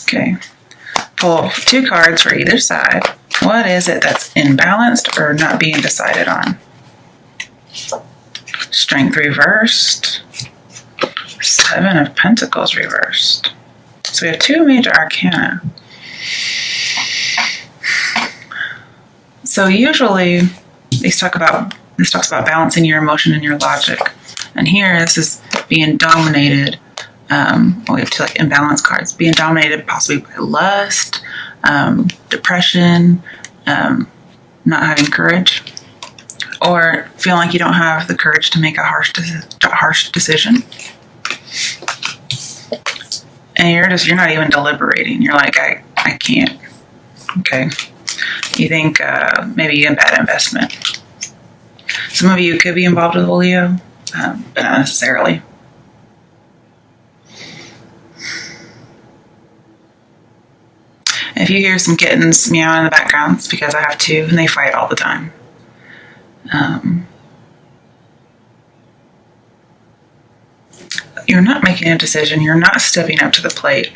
Okay. Pull 2 cards for either side. What is it that's imbalanced or not being decided on? Strength reversed. 7 of Pentacles reversed. So we have 2 major arcana. So usually this talks about balancing your emotion and your logic. And here this is being dominated. We have 2 imbalanced cards. Being dominated possibly by lust, depression, not having courage, or feeling like you don't have the courage to make a harsh decision. And you're not even deliberating. You're like, I can't. Okay. You think maybe a bad investment. Some of you could be involved with a Leo, but not necessarily. If you hear some kittens meow in the background, it's because I have 2 and they fight all the time. You're not making a decision. You're not stepping up to the plate.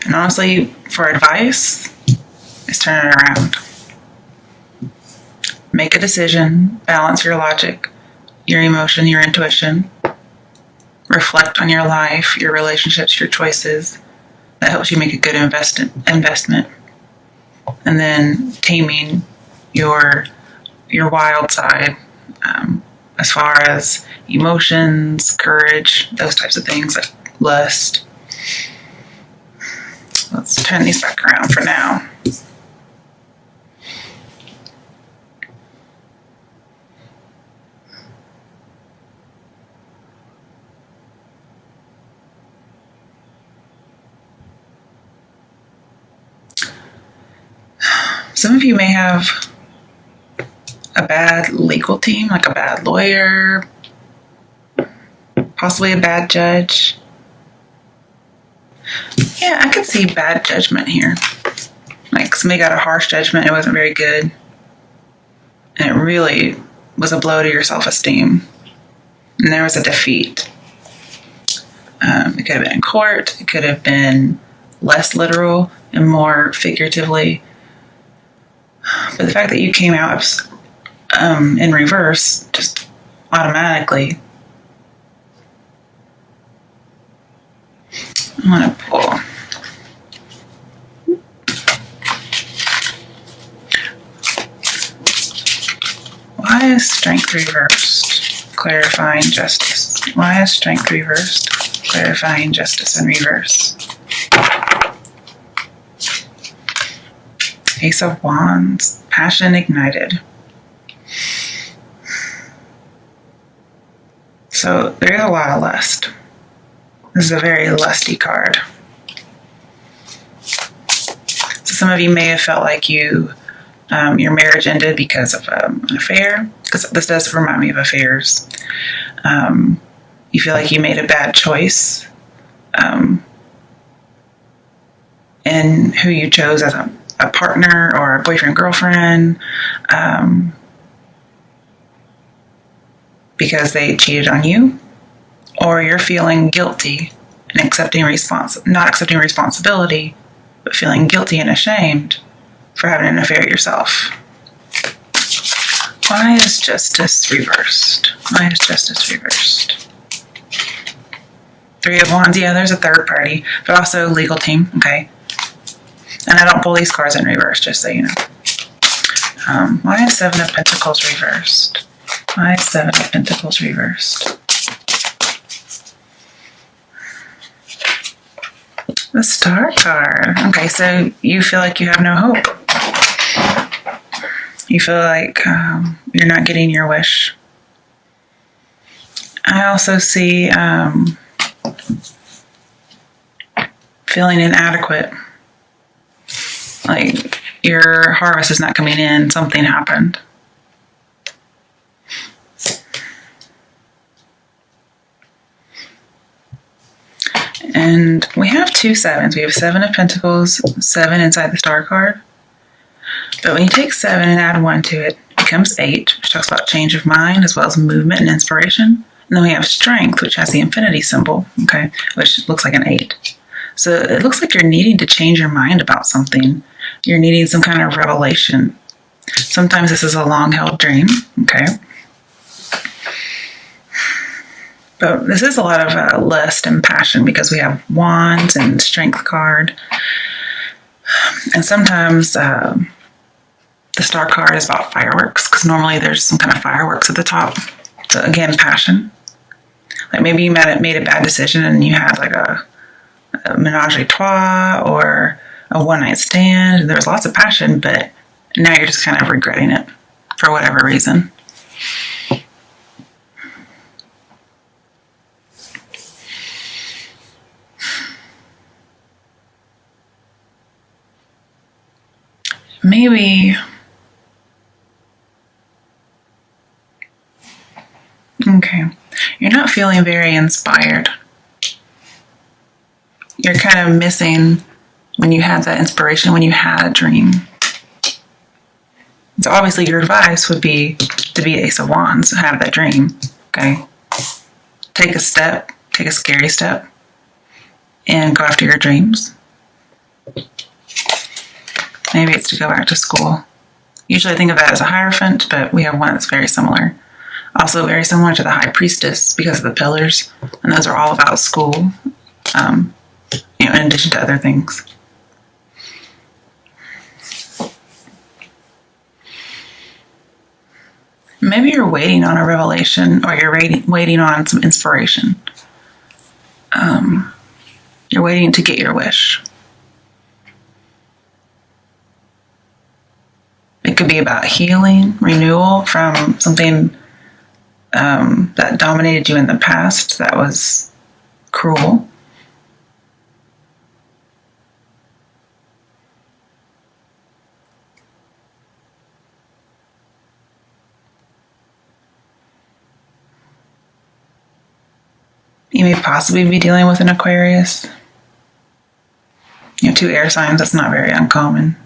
And honestly, for advice, is turn it around. Make a decision. Balance your logic, your emotion, your intuition. Reflect on your life, your relationships, your choices. That helps you make a good investment. And then taming your wild side, as far as emotions, courage, those types of things, like lust. Let's turn these back around for now. Some of you may have a bad legal team, like a bad lawyer, possibly a bad judge. Yeah, I could see bad judgment here. Like somebody got a harsh judgment, it wasn't very good. And it really was a blow to your self-esteem. And there was a defeat. It could have been in court. It could have been less literal and more figuratively. But the fact that you came out in reverse, just automatically. I'm going to pull. Why is strength reversed? Clarifying justice. Why is strength reversed? Clarifying justice in reverse. Ace of Wands. Passion ignited. So there's a lot of lust. This is a very lusty card. So some of you may have felt like your marriage ended because of an affair, because this does remind me of affairs. You feel like you made a bad choice in who you chose as a partner or a boyfriend, girlfriend, because they cheated on you, or you're feeling guilty and not accepting responsibility, but feeling guilty and ashamed for having an affair yourself. Why is justice reversed? Why is justice reversed? 3 of Wands. Yeah, there's a third party, but also legal team. Okay. And I don't pull these cards in reverse, just so you know. Why is 7 of Pentacles reversed? Why is 7 of Pentacles reversed? The Star card. Okay, so you feel like you have no hope. You feel like you're not getting your wish. I also see feeling inadequate. Like your harvest is not coming in. Something happened. And we have 2 sevens. We have 7 of Pentacles, 7 inside the Star card. But when you take 7 and add 1 to it, it becomes 8, which talks about change of mind as well as movement and inspiration. And then we have strength, which has the infinity symbol, okay, which looks like an 8. So it looks like you're needing to change your mind about something. You're needing some kind of revelation. Sometimes this is a long-held dream, okay? But this is a lot of lust and passion because we have wands and strength card. And sometimes the star card is about fireworks because normally there's some kind of fireworks at the top. So again, passion. Like maybe you made a bad decision and you had like a menage a trois or a one-night stand. There was lots of passion, but now you're just kind of regretting it for whatever reason. Maybe, okay, you're not feeling very inspired. You're kind of missing when you had that inspiration, when you had a dream. So obviously your advice would be to be Ace of Wands, have that dream, okay? Take a step, take a scary step, and go after your dreams. Maybe it's to go back to school. Usually I think of that as a Hierophant, but we have one that's very similar. Also very similar to the High Priestess because of the pillars, and those are all about school, in addition to other things. Maybe you're waiting on a revelation or you're waiting on some inspiration. You're waiting to get your wish. It could be about healing, renewal from something that dominated you in the past that was cruel. You may possibly be dealing with an Aquarius. You have 2 air signs, that's not very uncommon.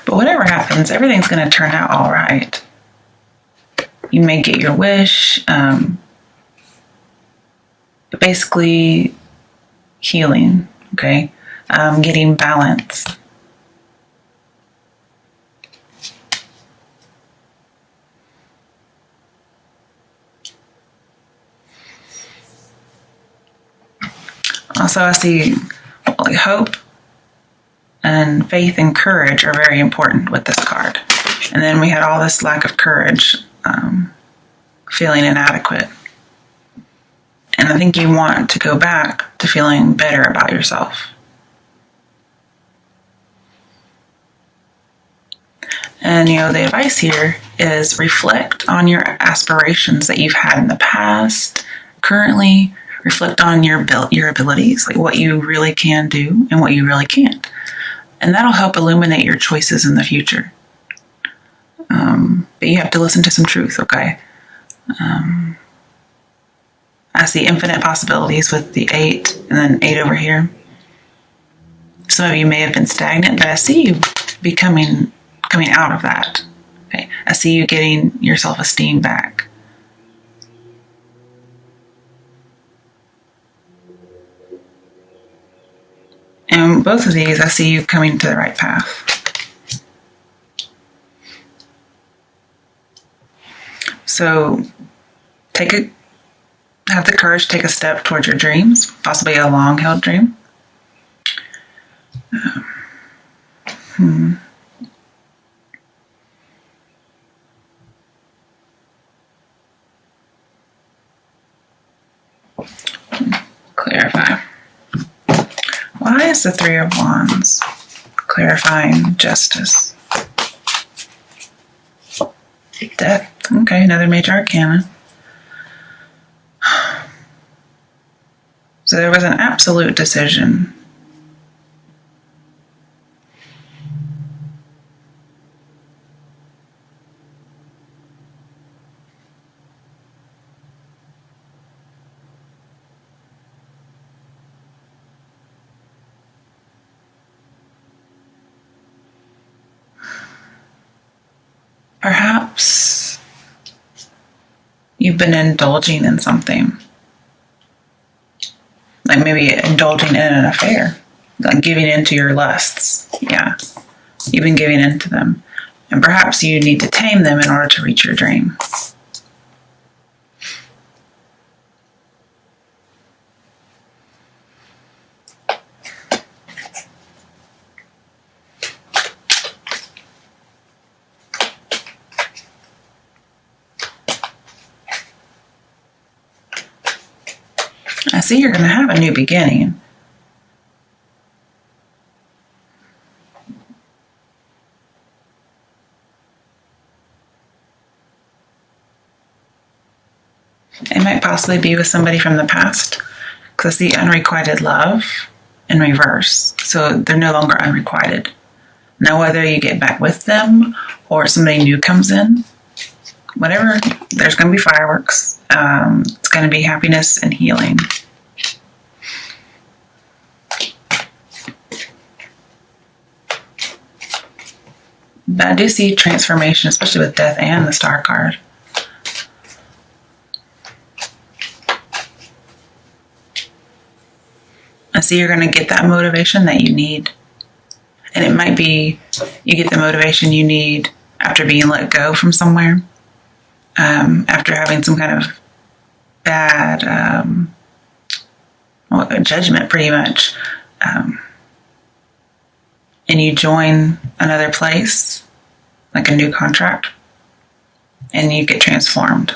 But whatever happens, everything's going to turn out all right. You may get your wish, but basically healing, okay? Getting balance. Also, I see like hope and faith and courage are very important with this card. And then we had all this lack of courage, feeling inadequate. And I think you want to go back to feeling better about yourself. And, the advice here is reflect on your aspirations that you've had in the past, currently. Reflect on your abilities, like what you really can do and what you really can't. And that'll help illuminate your choices in the future. But you have to listen to some truth, okay? I see infinite possibilities with the 8 and then 8 over here. Some of you may have been stagnant, but I see you coming out of that. Okay, I see you getting your self-esteem back. And both of these, I see you coming to the right path. So have the courage to take a step towards your dreams, possibly a long-held dream. Clarify. Why is the 3 of Wands clarifying justice? Death. Okay, another major arcana. So there was an absolute decision. Perhaps you've been indulging in something. Like maybe indulging in an affair. Like giving into your lusts. Yeah. You've been giving into them. And perhaps you need to tame them in order to reach your dream. I see you're going to have a new beginning. It might possibly be with somebody from the past, because I see unrequited love in reverse. So they're no longer unrequited. Now, whether you get back with them or somebody new comes in, whatever, there's going to be fireworks. It's going to be happiness and healing. But I do see transformation, especially with death and the star card. I see you're going to get that motivation that you need. And it might be you get the motivation you need after being let go from somewhere, after having some kind of bad judgment, pretty much. And you join another place, like a new contract, and you get transformed.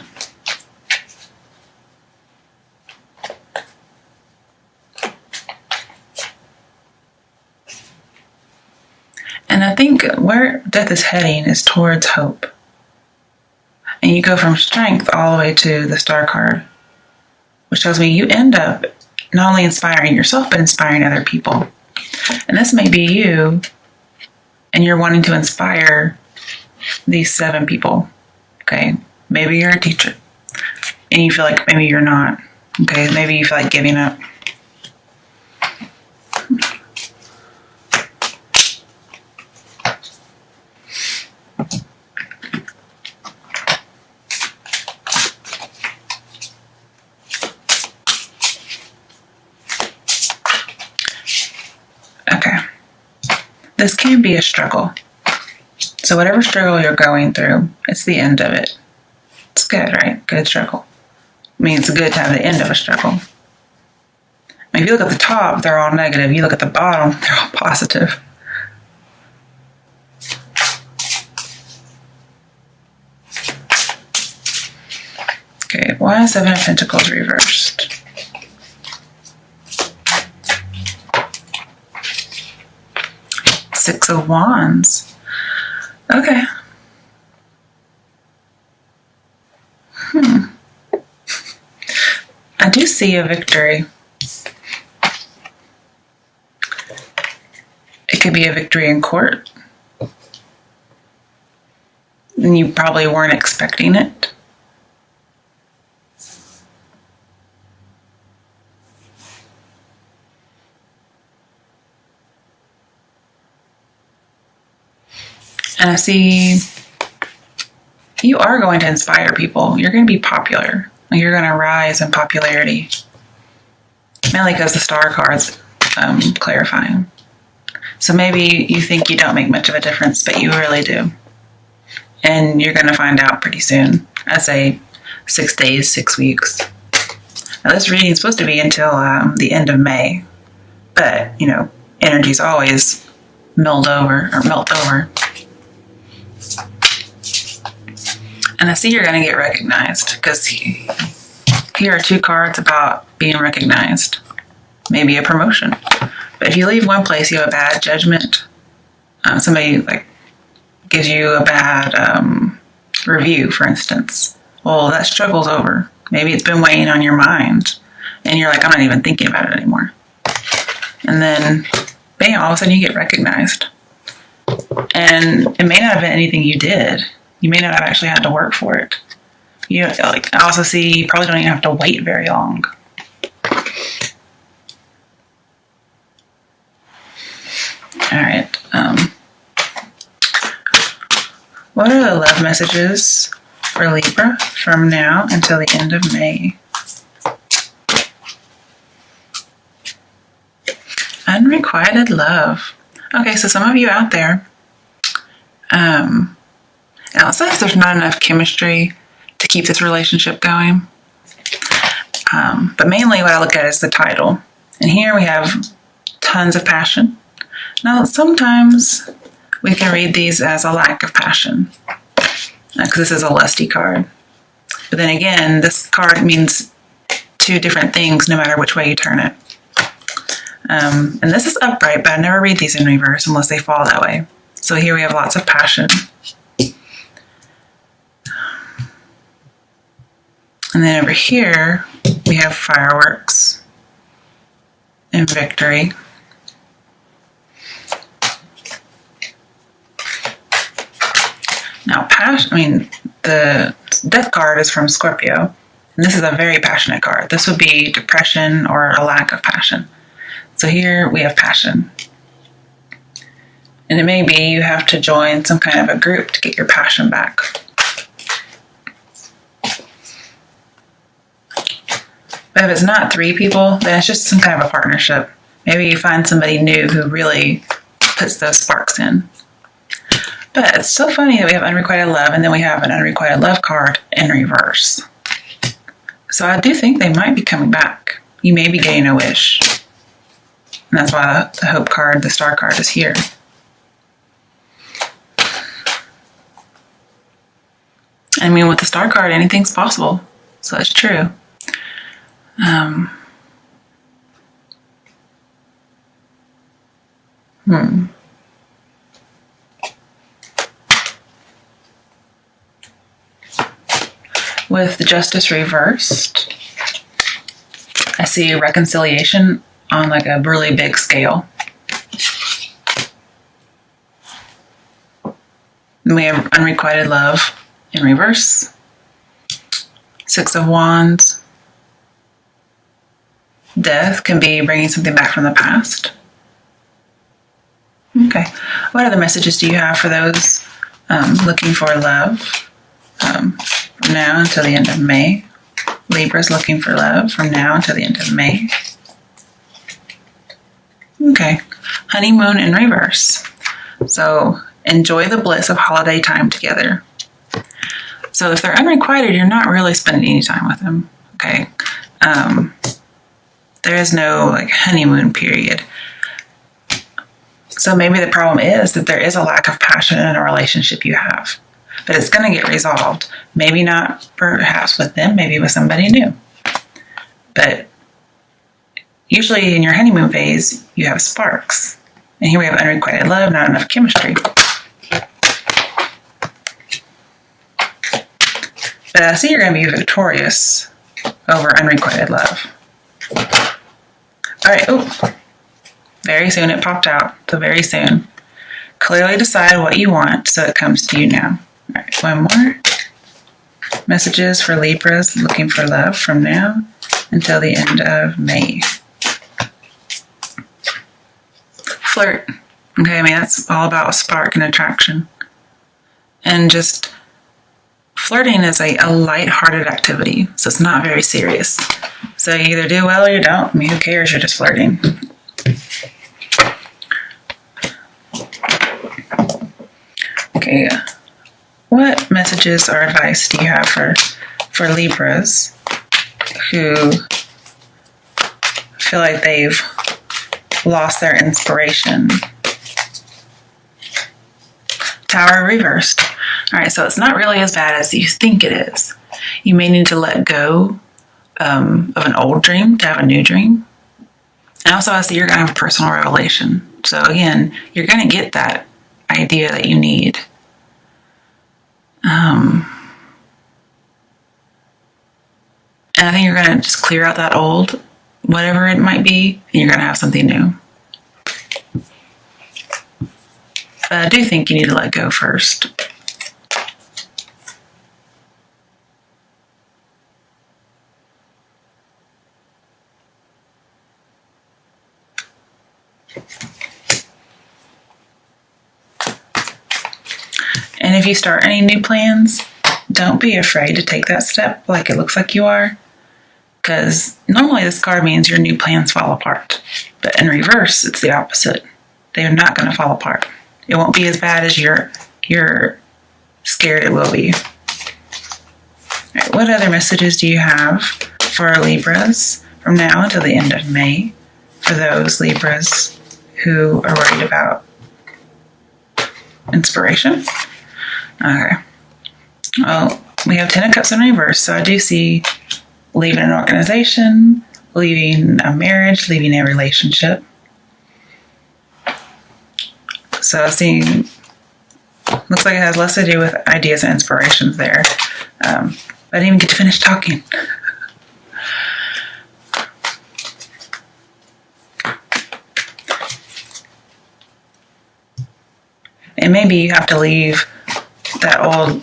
And I think where death is heading is towards hope. And you go from strength all the way to the star card, which tells me you end up not only inspiring yourself, but inspiring other people. And this may be you, and you're wanting to inspire these 7 people. Okay, maybe you're a teacher, and you feel like maybe you're not. Okay, maybe you feel like giving up. This can be a struggle. So whatever struggle you're going through, it's the end of it. It's good, right? Good struggle. I mean, it's good to have the end of a struggle. I mean, if you look at the top, they're all negative. You look at the bottom, they're all positive. Okay, why is 7 of Pentacles reversed? Six of Wands. Okay. I do see a victory. It could be a victory in court. And you probably weren't expecting it. And I see you are going to inspire people. You're going to be popular. You're going to rise in popularity. Mainly because the star card's clarifying. So maybe you think you don't make much of a difference, but you really do. And you're going to find out pretty soon. I say 6 days, 6 weeks. Now this reading is supposed to be until the end of May. But, you know, energy's always melt over. And I see you're going to get recognized, because here are 2 cards about being recognized. Maybe a promotion. But if you leave one place, you have a bad judgment. Somebody like gives you a bad review, for instance. Well, that struggle's over. Maybe it's been weighing on your mind, and you're like, I'm not even thinking about it anymore. And then, bam, all of a sudden you get recognized. And it may not have been anything you did. You may not have actually had to work for it. You like, I also see you probably don't even have to wait very long. All right. What are the love messages for Libra from now until the end of May. Unrequited love. Okay, so some of you out there, it looks like there's not enough chemistry to keep this relationship going. But mainly what I look at is the title. And here we have tons of passion. Now, sometimes we can read these as a lack of passion, because this is a lusty card. But then again, this card means two different things no matter which way you turn it. And this is upright, but I never read these in reverse unless they fall that way. So here we have lots of passion. And then over here, we have fireworks and victory. Now, the death card is from Scorpio, and this is a very passionate card. This would be depression or a lack of passion. So here we have passion. And it may be you have to join some kind of a group to get your passion back. But if it's not 3 people, then it's just some kind of a partnership. Maybe you find somebody new who really puts those sparks in. But it's so funny that we have unrequited love, and then we have an unrequited love card in reverse. So I do think they might be coming back. You may be getting a wish. And that's why the hope card, the star card, is here. I mean, with the star card, anything's possible. So that's true. With the justice reversed, I see reconciliation on like a really big scale. And we have unrequited love in reverse. 6 of Wands. Death can be bringing something back from the past. Okay. What other messages do you have for those looking for love from now until the end of May? Libra's looking for love from now until the end of May. Okay. Honeymoon in reverse. So enjoy the bliss of holiday time together. So if they're unrequited, you're not really spending any time with them. Okay. There is no like honeymoon period. So maybe the problem is that there is a lack of passion in a relationship you have. But it's going to get resolved. Maybe not perhaps with them, maybe with somebody new. But usually in your honeymoon phase, you have sparks. And here we have unrequited love, not enough chemistry. But I see you're going to be victorious over unrequited love. All right. Oh, very soon it popped out. So very soon. Clearly decide what you want so it comes to you now. All right. One more. Messages for Libras looking for love from now until the end of May. Flirt. Okay. I mean, that's all about spark and attraction. And just flirting is a light-hearted activity, so it's not very serious. So you either do well or you don't. I mean, who cares? You're just flirting. Okay. What messages or advice do you have for Libras who feel like they've lost their inspiration? Tower reversed. All right, so it's not really as bad as you think it is. You may need to let go of an old dream to have a new dream. And also, I see you're going to have a personal revelation. So again, you're going to get that idea that you need. And I think you're going to just clear out that old, whatever it might be, and you're going to have something new. But I do think you need to let go first. And if you start any new plans, don't be afraid to take that step like it looks like you are. Because normally this card means your new plans fall apart. But in reverse, it's the opposite. They are not going to fall apart. It won't be as bad as you're scared it will be. All right, what other messages do you have for Libras from now until the end of May? For those Libras who are worried about inspiration? Okay. Well, we have 10 of Cups in reverse, so I do see leaving an organization, leaving a marriage, leaving a relationship. So I see, looks like it has less to do with ideas and inspirations there. I didn't even get to finish talking. And maybe you have to leave that old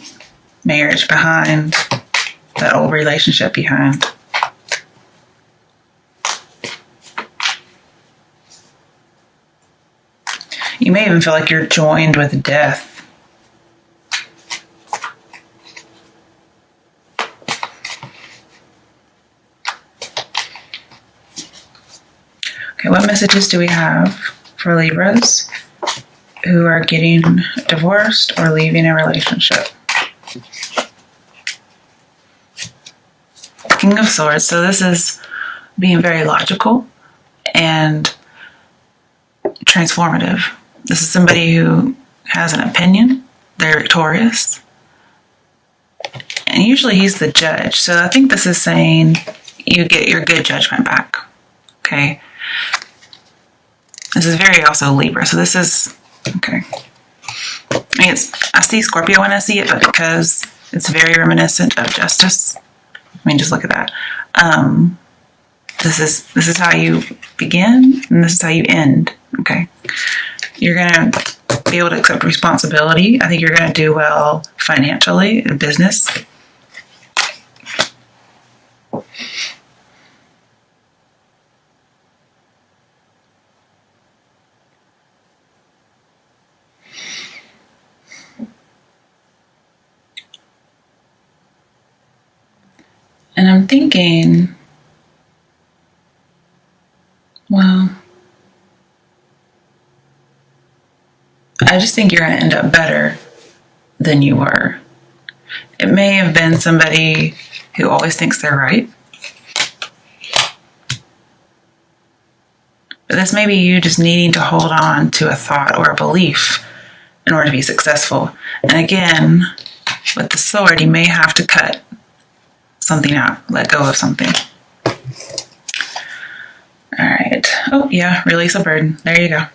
marriage behind, that old relationship behind. You may even feel like you're joined with death. Okay, what messages do we have for Libras who are getting divorced or leaving a relationship? King of Swords. So this is being very logical and transformative. This is somebody who has an opinion. They're victorious. And usually he's the judge. So I think this is saying you get your good judgment back. Okay. This is very also Libra. So this is, okay. I see Scorpio when I see it, but because it's very reminiscent of justice. I mean, just look at that. This is how you begin, and this is how you end. Okay. You're going to be able to accept responsibility. I think you're going to do well financially in business. And I'm thinking, well, I just think you're going to end up better than you were. It may have been somebody who always thinks they're right. But this may be you just needing to hold on to a thought or a belief in order to be successful. And again, with the sword, you may have to cut something out, let go of something. All right. Oh, yeah, release a burden. There you go.